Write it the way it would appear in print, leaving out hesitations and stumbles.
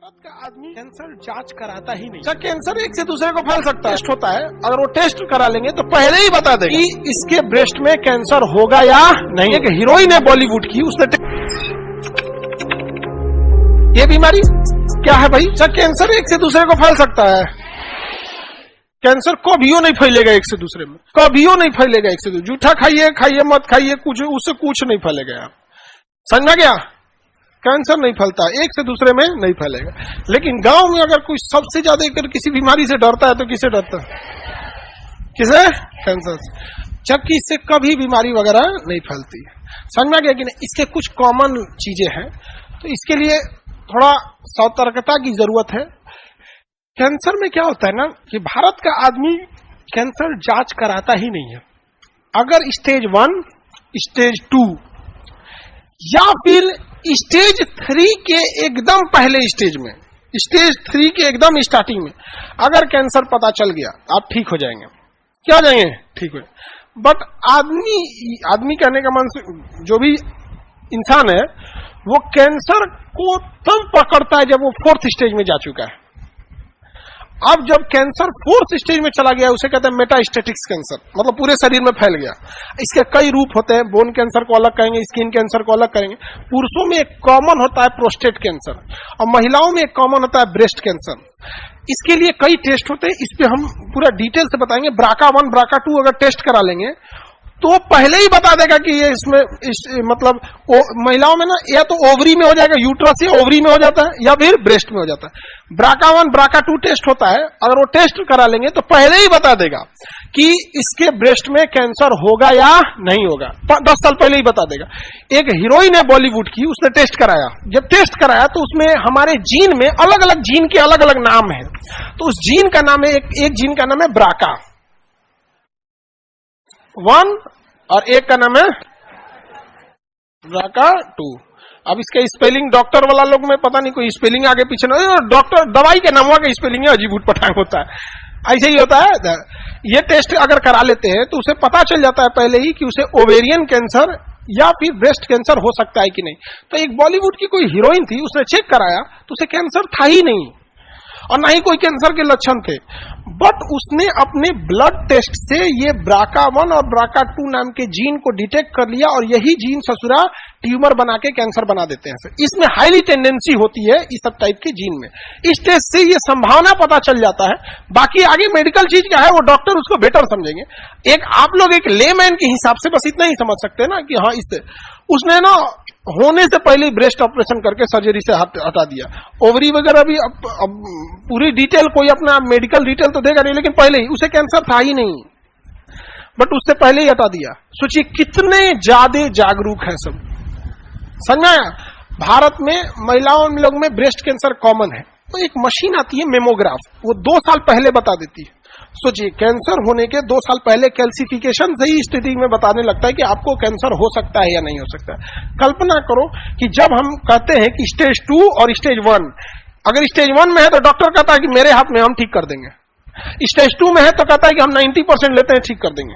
भारत का आदमी कैंसर जांच कराता ही नहीं। कैंसर एक से दूसरे को फैल सकता है, टेस्ट होता है, अगर वो टेस्ट करा लेंगे तो पहले ही बता देंगे कि इसके ब्रेस्ट में कैंसर होगा या नहीं। एक हीरोइन है बॉलीवुड की, उसने ये बीमारी क्या है भाई? कैंसर एक से दूसरे को फैल सकता है। कैंसर कभियो नहीं फैलेगा एक से दूसरे में, कभियो नहीं फैलेगा एक से दूसरे। जूठा खाइए खाइए मत खाइए, कुछ उससे कुछ नहीं फैलेगा। आप समझ गया? कैंसर नहीं फैलता, एक से दूसरे में नहीं फैलेगा। लेकिन गांव में अगर कोई सबसे ज्यादा किसी बीमारी से डरता है तो किसे डरता है? किसे? कैंसर से। जबकि इससे कभी बीमारी वगैरह नहीं फैलती है। समझ में गया कि नहीं? इसके कुछ कॉमन चीजें हैं, तो इसके लिए थोड़ा सतर्कता की जरूरत है। कैंसर में क्या होता है ना कि भारत का आदमी कैंसर जांच कराता ही नहीं है। अगर स्टेज 1, स्टेज 2 या फिर स्टेज 3 के एकदम पहले स्टेज में, स्टेज 3 के एकदम स्टार्टिंग में अगर कैंसर पता चल गया, आप ठीक हो जाएंगे। क्या हो जाएंगे? ठीक हो। बट आदमी कहने का मन, जो भी इंसान है वो कैंसर को तब पकड़ता है जब वो 4th स्टेज में जा चुका है। अब जब कैंसर 4th स्टेज में चला गया, उसे कहते हैं मेटास्टेटिक्स कैंसर, मतलब पूरे शरीर में फैल गया। इसके कई रूप होते हैं, बोन कैंसर को अलग कहेंगे, स्किन कैंसर को अलग करेंगे। पुरुषों में एक कॉमन होता है प्रोस्टेट कैंसर, और महिलाओं में एक कॉमन होता है ब्रेस्ट कैंसर। इसके लिए कई टेस्ट होते हैं, इस पे हम पूरा डिटेल से बताएंगे। BRCA1 BRCA2 अगर टेस्ट करा लेंगे तो पहले ही बता देगा कि ये इसमें मतलब महिलाओं में ना या तो ओवरी में हो जाएगा, यूट्रस या ओवरी में हो जाता है, या फिर ब्रेस्ट में हो जाता है। BRCA1 BRCA2 टेस्ट होता है, अगर वो टेस्ट करा लेंगे तो पहले ही बता देगा कि इसके ब्रेस्ट में कैंसर होगा या नहीं होगा। 10 साल पहले ही बता देगा। एक हीरोइन है बॉलीवुड की, उसने टेस्ट कराया। जब टेस्ट कराया तो उसमें हमारे जीन में अलग अलग जीन के अलग अलग नाम है। तो उस जीन का नाम है, एक जीन का नाम है BRCA1 और एक का नाम है BRCA2। अब इसका स्पेलिंग डॉक्टर वाला लोग में पता नहीं, कोई स्पेलिंग आगे पीछे ना, डॉक्टर दवाई के नामों का स्पेलिंग है अजीब उटपटांग होता है। ऐसे ही होता है। ये टेस्ट अगर करा लेते हैं तो उसे पता चल जाता है पहले ही कि उसे ओवेरियन कैंसर या फिर ब्रेस्ट कैंसर हो सकता है कि नहीं। तो एक बॉलीवुड की कोई हीरोइन थी, उसने चेक कराया तो उसे कैंसर था ही नहीं, और ना ही कोई कैंसर के लक्षण थे। बट उसने अपने ब्लड टेस्ट से ये BRCA1 और BRCA2 नाम के जीन को डिटेक्ट कर लिया, और यही जीन ससुरा ट्यूमर बना के कैंसर बना देते हैं। इसमें हाईली टेंडेंसी होती है इस सब टाइप के जीन में। इस टेस्ट से ये संभावना पता चल जाता है। बाकी आगे मेडिकल चीज क्या है वो डॉक्टर उसको बेटर समझेंगे। एक आप लोग एक लेमैन के हिसाब से बस इतना ही समझ सकते हैं ना कि हाँ, इससे उसने ना होने से पहले ही ब्रेस्ट ऑपरेशन करके सर्जरी से हटा दिया। ओवरी वगैरह भी अब पूरी डिटेल कोई अपना मेडिकल डिटेल तो देगा नहीं, लेकिन पहले ही उसे कैंसर था ही नहीं, बट उससे पहले ही हटा दिया। सोचिए कितने ज्यादा जागरूक है सब। समझ में आया? भारत में महिलाओं लोग में ब्रेस्ट कैंसर कॉमन है, तो एक मशीन आती है मेमोग्राफ, वो 2 साल पहले बता देती है। सोचिए कैंसर होने के 2 साल पहले कैल्सिफिकेशन से ही स्थिति में बताने लगता है कि आपको कैंसर हो सकता है या नहीं हो सकता है। कल्पना करो कि जब हम कहते हैं कि स्टेज 2 और स्टेज 1, अगर स्टेज 1 में है तो डॉक्टर कहता है कि मेरे हाथ में, हम ठीक कर देंगे। स्टेज 2 में है तो कहता है कि हम 90% लेते हैं, ठीक कर देंगे।